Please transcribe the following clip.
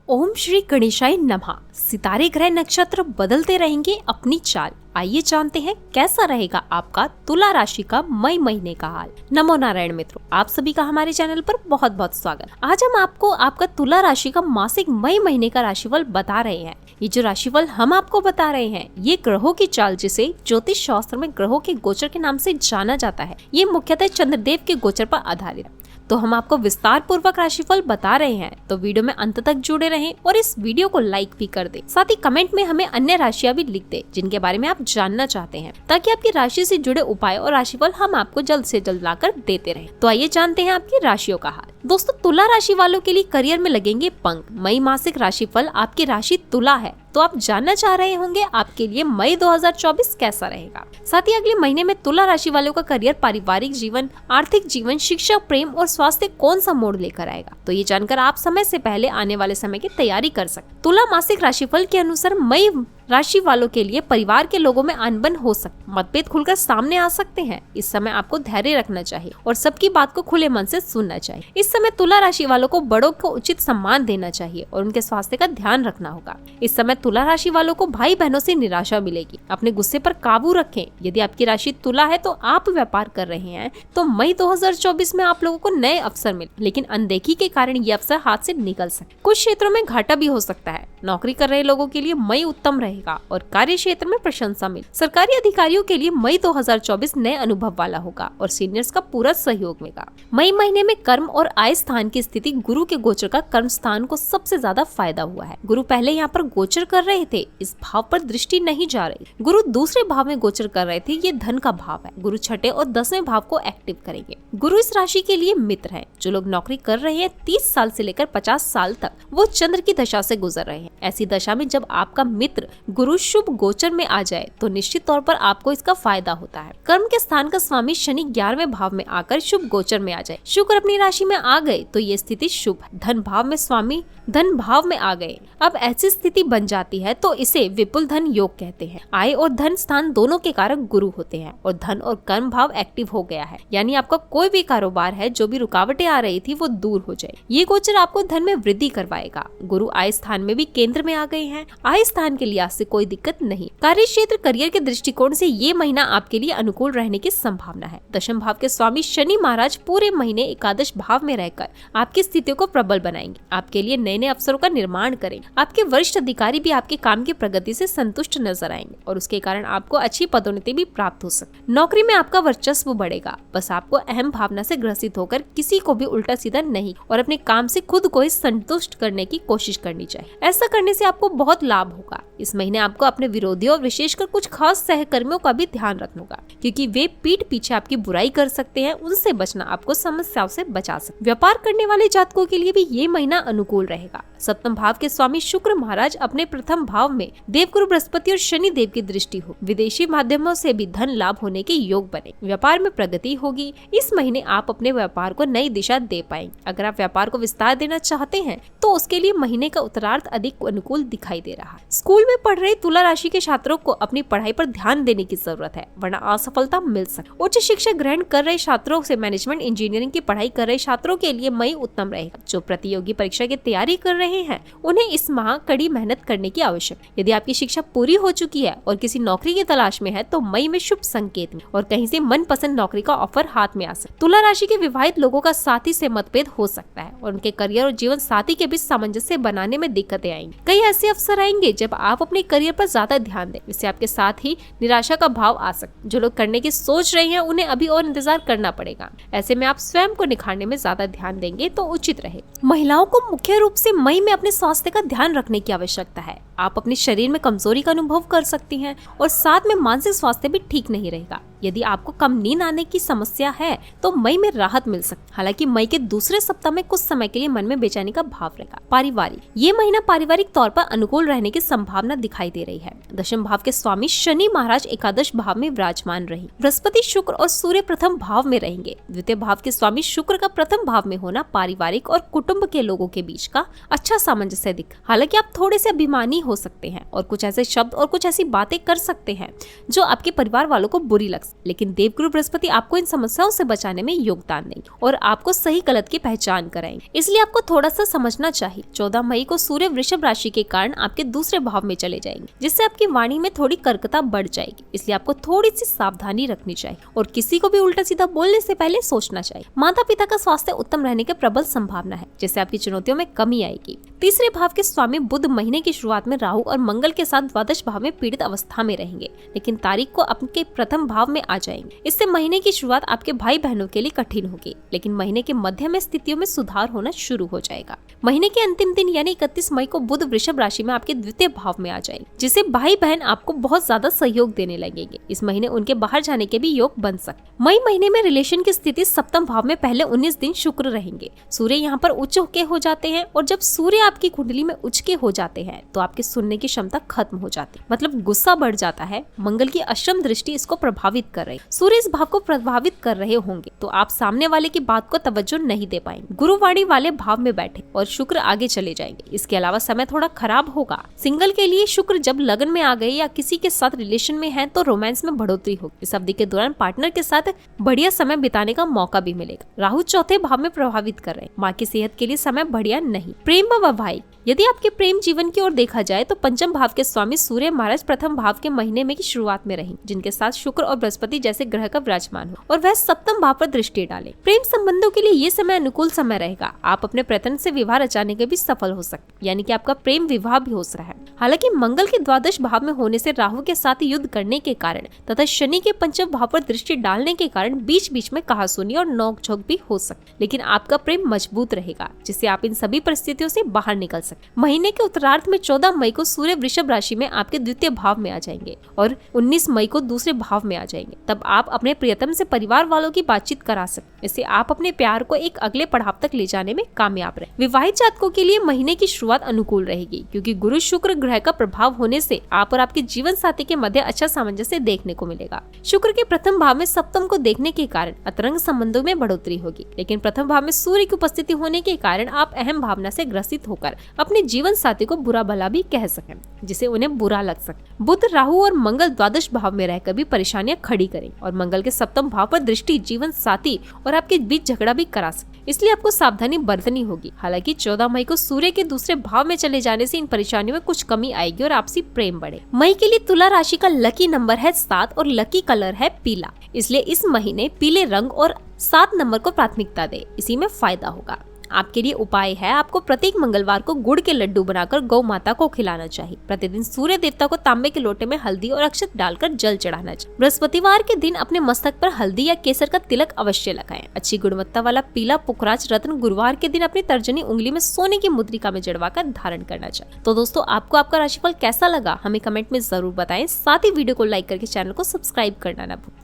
ओम श्री गणेशाय नमः। सितारे ग्रह नक्षत्र बदलते रहेंगे अपनी चाल। आइए जानते हैं कैसा रहेगा आपका तुला राशि का मई महीने का हाल। नमो नारायण मित्रों, आप सभी का हमारे चैनल पर बहुत बहुत स्वागत। आज हम आपको आपका तुला राशि का मासिक मई महीने का राशिफल बता रहे हैं। ये जो राशिफल हम आपको बता रहे हैं ये ग्रहों की चाल, जिसे ज्योतिष शास्त्र में ग्रहों के गोचर के नाम से जाना जाता है, ये मुख्यतः चंद्रदेव के गोचर पर आधारित है। तो हम आपको विस्तार पूर्वक राशिफल बता रहे हैं, तो वीडियो में अंत तक जुड़े रहें और इस वीडियो को लाइक भी कर दें। साथ ही कमेंट में हमें अन्य राशियां भी लिख दें जिनके बारे में आप जानना चाहते हैं, ताकि आपकी राशि से जुड़े उपाय और राशिफल हम आपको जल्द से जल्द लाकर देते रहें। तो आइए जानते हैं आपकी राशियों का हाल। दोस्तों, तुला राशि वालों के लिए करियर में लगेंगे पंख। मई मासिक राशिफल, आपकी राशि तुला है तो आप जानना चाह रहे होंगे आपके लिए मई 2024 कैसा रहेगा। साथ ही अगले महीने में तुला राशि वालों का करियर, पारिवारिक जीवन, आर्थिक जीवन, शिक्षा, प्रेम और स्वास्थ्य कौन सा मोड़ लेकर आएगा, तो ये जानकर आप समय से पहले आने वाले समय की तैयारी कर सकते। तुला मासिक राशिफल के अनुसार मई राशि वालों के लिए परिवार के लोगों में अनबन हो सकती, मतभेद खुलकर सामने आ सकते हैं। इस समय आपको धैर्य रखना चाहिए और सबकी बात को खुले मन से सुनना चाहिए। इस समय तुला राशि वालों को बड़ों को उचित सम्मान देना चाहिए और उनके स्वास्थ्य का ध्यान रखना होगा। इस समय तुला राशि वालों को भाई बहनों से निराशा मिलेगी। अपने गुस्से पर काबू रखें। यदि आपकी राशि तुला है तो आप व्यापार कर रहे हैं तो मई 2024 में आप लोगों को नए अवसर मिले, लेकिन अनदेखी के कारण ये अवसर हाथ से निकल सकते। कुछ क्षेत्रों में घाटा भी हो सकता है। नौकरी कर रहे लोगों के लिए मई उत्तम रहेगा और कार्य क्षेत्र में प्रशंसा मिले। सरकारी अधिकारियों के लिए मई 2024 नए अनुभव वाला होगा और सीनियर्स का पूरा सहयोग मिलेगा। मई महीने में कर्म और आय स्थान की स्थिति, गुरु के गोचर का कर्म स्थान को सबसे ज्यादा फायदा हुआ है। गुरु पहले यहाँ पर गोचर कर रहे थे, इस भाव पर दृष्टि नहीं जा रही। गुरु दूसरे भाव में गोचर कर रहे थे, ये धन का भाव है। गुरु छठे और 10वें भाव को एक्टिव करेंगे। गुरु इस राशि के लिए मित्र है। जो लोग नौकरी कर रहे हैं 30 साल से लेकर 50 साल तक, वो चंद्र की दशा से गुजर रहे हैं। ऐसी दशा में जब आपका मित्र गुरु शुभ गोचर में आ जाए तो निश्चित तौर पर आपको इसका फायदा होता है। कर्म के स्थान का स्वामी शनि 11वें भाव में आकर शुभ गोचर में आ जाए। शुक्र अपनी राशि में आ गए तो ये स्थिति शुभ है। धन भाव में स्वामी धन भाव में आ गए। अब ऐसी स्थिति बन जाती है तो इसे विपुल धन योग कहते हैं। आय और धन स्थान दोनों के कारक गुरु होते हैं और धन और कर्म भाव एक्टिव हो गया है, यानी आपका कोई भी कारोबार है, जो भी रुकावटें आ रही थी वो दूर हो जाए। ये गोचर आपको धन में वृद्धि करवाएगा। गुरु आय स्थान में भी केंद्र में आ गए हैं। आय स्थान के लिहाज से कोई दिक्कत नहीं। कार्य क्षेत्र, करियर के दृष्टिकोण से ये महीना आपके लिए अनुकूल रहने की संभावना है। दशम भाव के स्वामी शनि महाराज पूरे महीने एकादश भाव में रहकर आपकी स्थितियों को प्रबल बनाएंगे। आपके लिए नए नए अवसरों का निर्माण करेंगे। आपके वरिष्ठ अधिकारी भी आपके काम की प्रगति से संतुष्ट नजर आएंगे और उसके कारण आपको अच्छी पदोन्नति भी प्राप्त हो सकती। नौकरी में आपका वर्चस्व बढ़ेगा। बस आपको अहम भावना से ग्रसित होकर किसी को भी उल्टा सीधा नहीं और अपने काम से खुद को ही संतुष्ट करने की कोशिश करनी चाहिए। ऐसा करने से आपको बहुत लाभ होगा। इस महीने आपको अपने विरोधियों और विशेषकर कुछ खास सहकर्मियों का भी ध्यान रखना होगा, क्योंकि वे पीठ पीछे आपकी बुराई कर सकते हैं। उनसे बचना आपको समस्याओं से बचा सकता है। व्यापार करने वाले जातकों के लिए भी ये महीना अनुकूल रहेगा। सप्तम भाव के स्वामी शुक्र महाराज अपने प्रथम भाव में देवगुरु बृहस्पति और शनि देव की दृष्टि हो। विदेशी माध्यमों से भी धन लाभ होने के योग बने। व्यापार में प्रगति होगी। इस महीने आप अपने व्यापार को नई दिशा दे पाएंगे। अगर आप व्यापार को विस्तार देना चाहते हैं तो उसके लिए महीने का उत्तरार्ध अधिक अनुकूल दिखाई दे रहा है। स्कूल में पढ़ रहे तुला राशि के छात्रों को अपनी पढ़ाई पर ध्यान देने की जरूरत है, वरना असफलता मिल सकती। उच्च शिक्षा ग्रहण कर रहे छात्रों से मैनेजमेंट इंजीनियरिंग की पढ़ाई कर रहे छात्रों के लिए मई उत्तम रहेगा। जो प्रतियोगी परीक्षा की तैयारी कर रहे हैं उन्हें इस माह कड़ी मेहनत करने की आवश्यकता। यदि आपकी शिक्षा पूरी हो चुकी है और किसी नौकरी की तलाश में है तो मई में शुभ संकेत में और कहीं से मनपसंद नौकरी का ऑफर हाथ में आ सकता। तुला राशि के विवाहित लोगों का साथी से मतभेद हो सकता है और उनके करियर और जीवन साथी के बीच सामंजस्य बनाने में दिक्कतें आएंगी। कई ऐसे अवसर आएंगे जब आप अपने करियर पर ज्यादा ध्यान दें, इससे आपके साथ ही निराशा का भाव आ सकता। जो लोग करने की सोच रहे हैं उन्हें अभी और इंतजार करना पड़ेगा। ऐसे में आप स्वयं को निखारने में ज्यादा ध्यान देंगे तो उचित रहे। महिलाओं को मुख्य रूप से मई में अपने स्वास्थ्य का ध्यान रखने की आवश्यकता है। आप अपने शरीर में कमजोरी का अनुभव कर सकती हैं और साथ में मानसिक स्वास्थ्य भी ठीक नहीं रहेगा। यदि आपको कम नींद आने की समस्या है तो मई में राहत मिल सकती। हालांकि मई के दूसरे सप्ताह में कुछ समय के लिए मन में बेचैनी का भाव रहेगा। पारिवारिक, ये महीना पारिवारिक तौर पर अनुकूल रहने की संभावना दिखाई दे रही है। दशम भाव के स्वामी शनि महाराज एकादश भाव में विराजमान रहे। बृहस्पति, शुक्र और सूर्य प्रथम भाव में रहेंगे। द्वितीय भाव के स्वामी शुक्र का प्रथम भाव में होना पारिवारिक और कुटुंब के लोगों के बीच का अच्छा सामंजस्य दिखा। हालांकि आप थोड़े से अभिमानी हो सकते हैं और कुछ ऐसे शब्द और कुछ ऐसी बातें कर सकते हैं जो आपके परिवार वालों को बुरी लग सकती, लेकिन देवगुरु बृहस्पति आपको इन समस्याओं से बचाने में योगदान देंगे और आपको सही गलत की पहचान कराएंगे। इसलिए आपको थोड़ा सा समझना चाहिए। 14 मई को सूर्य वृषभ राशि के कारण आपके दूसरे भाव में चले जाएंगे, जिससे आपकी वाणी में थोड़ी कर्कता बढ़ जाएगी। इसलिए आपको थोड़ी सी सावधानी रखनी चाहिए और किसी को भी उल्टा सीधा बोलने से पहले सोचना चाहिए। माता पिता का स्वास्थ्य उत्तम रहने की प्रबल संभावना है, जिससे आपकी चुनौतियों में कमी आएगी। तीसरे भाव के स्वामी बुध महीने की शुरुआत में राहु और मंगल के साथ द्वादश भाव में पीड़ित अवस्था में रहेंगे, लेकिन तारीख को आपके प्रथम भाव में आ जाएंगे। इससे महीने की शुरुआत आपके भाई बहनों के लिए कठिन होगी, लेकिन महीने के मध्य में स्थितियों में सुधार होना शुरू हो जाएगा। महीने के अंतिम दिन यानी 31 मई को बुध वृषभ राशि में आपके द्वितीय भाव में आ जाएंगे, जिससे भाई बहन आपको बहुत ज्यादा सहयोग देने लगेंगे। इस महीने उनके बाहर जाने के भी योग बन सकते। मई महीने में रिलेशन की स्थिति सप्तम भाव में पहले 19 दिन शुक्र रहेंगे। सूर्य यहाँ पर उच्च होके हो जाते हैं और जब सूर्य आपकी कुंडली में उच्च के हो जाते हैं तो आपके सुनने की क्षमता खत्म हो जाती है, मतलब गुस्सा बढ़ जाता है। मंगल की अष्टम दृष्टि इसको प्रभावित कर रही है। सूर्य इस भाव को प्रभावित कर रहे होंगे तो आप सामने वाले की बात को तवज्जो नहीं दे पाएंगे। गुरुवाणी वाले भाव में बैठे और शुक्र आगे चले जाएंगे। इसके अलावा समय थोड़ा खराब होगा। सिंगल के लिए शुक्र जब लगन में आ गए या किसी के साथ रिलेशन में है तो रोमांस में बढ़ोतरी होगी। इस अवधि के दौरान पार्टनर के साथ बढ़िया समय बिताने का मौका भी मिलेगा। राहु चौथे भाव में प्रभावित कर रहे हैं। माँ की सेहत के लिए समय बढ़िया नहीं। प्रेम व वैवाहिक, यदि आपके प्रेम जीवन की ओर देखा जाए तो पंचम भाव के स्वामी सूर्य महाराज प्रथम भाव के महीने में की शुरुआत में रहेंगे, जिनके साथ शुक्र और बृहस्पति जैसे ग्रह का विराजमान हो और वह सप्तम भाव पर दृष्टि डाले। प्रेम संबंधों के लिए ये समय अनुकूल समय रहेगा। आप अपने प्रयत्न से विवाह रचाने के भी सफल हो सकते, यानी कि आपका प्रेम विवाह भी हो सकता है। हालांकि मंगल के द्वादश भाव में होने से राहु के साथ युद्ध करने के कारण तथा शनि के पंचम भाव पर दृष्टि डालने के कारण बीच बीच में कहासुनी और नोकझोंक भी हो सकती, लेकिन आपका प्रेम मजबूत रहेगा, जिससे आप इन सभी परिस्थितियों से बाहर निकल सकते। महीने के उत्तरार्ध में 14 मई को सूर्य वृषभ राशि में आपके द्वितीय भाव में आ जाएंगे और 19 मई को दूसरे भाव में आ जाएंगे। तब आप अपने प्रियतम से परिवार वालों की बातचीत करा सकते, इससे आप अपने प्यार को एक अगले पड़ाव तक ले जाने में कामयाब रहे। विवाहित जातकों के लिए महीने की शुरुआत अनुकूल रहेगी, क्योंकि गुरु शुक्र ग्रह का प्रभाव होने से आप और आपके जीवन साथी के मध्य अच्छा सामंजस्य देखने को मिलेगा। शुक्र के प्रथम भाव में सप्तम को देखने के कारण अंतरंग संबंधों में बढ़ोतरी होगी, लेकिन प्रथम भाव में सूर्य की उपस्थिति होने के कारण आप अहम भावना से ग्रसित होकर अपने जीवन साथी को बुरा भला भी कह सकें, जिसे उन्हें बुरा लग सके। बुध राहु और मंगल द्वादश भाव में रहकर भी परेशानियां खड़ी करें और मंगल के सप्तम भाव पर दृष्टि जीवन साथी और आपके बीच झगड़ा भी करा सके, इसलिए आपको सावधानी बरतनी होगी। हालांकि 14 मई को सूर्य के दूसरे भाव में चले जाने से इन परेशानियों में कुछ कमी आएगी और आपसी प्रेम बढ़े। मई के लिए तुला राशि का लकी नंबर है 7 और लकी कलर है पीला, इसलिए इस महीने पीले रंग और 7 नंबर को प्राथमिकता दे, इसी में फायदा होगा। आपके लिए उपाय है, आपको प्रत्येक मंगलवार को गुड़ के लड्डू बनाकर गौ माता को खिलाना चाहिए। प्रतिदिन सूर्य देवता को तांबे के लोटे में हल्दी और अक्षत डालकर जल चढ़ाना चाहिए। बृहस्पतिवार के दिन अपने मस्तक पर हल्दी या केसर का तिलक अवश्य लगाएं। अच्छी गुणवत्ता वाला पीला पुखराज रत्न गुरुवार के दिन अपनी तर्जनी उंगली में सोने की मुद्रिका में जड़वाकर धारण करना चाहिए। तो दोस्तों, आपको आपका राशिफल कैसा लगा हमें कमेंट में जरूर बताएं। साथ ही वीडियो को लाइक करके चैनल को सब्सक्राइब करना न भूलें।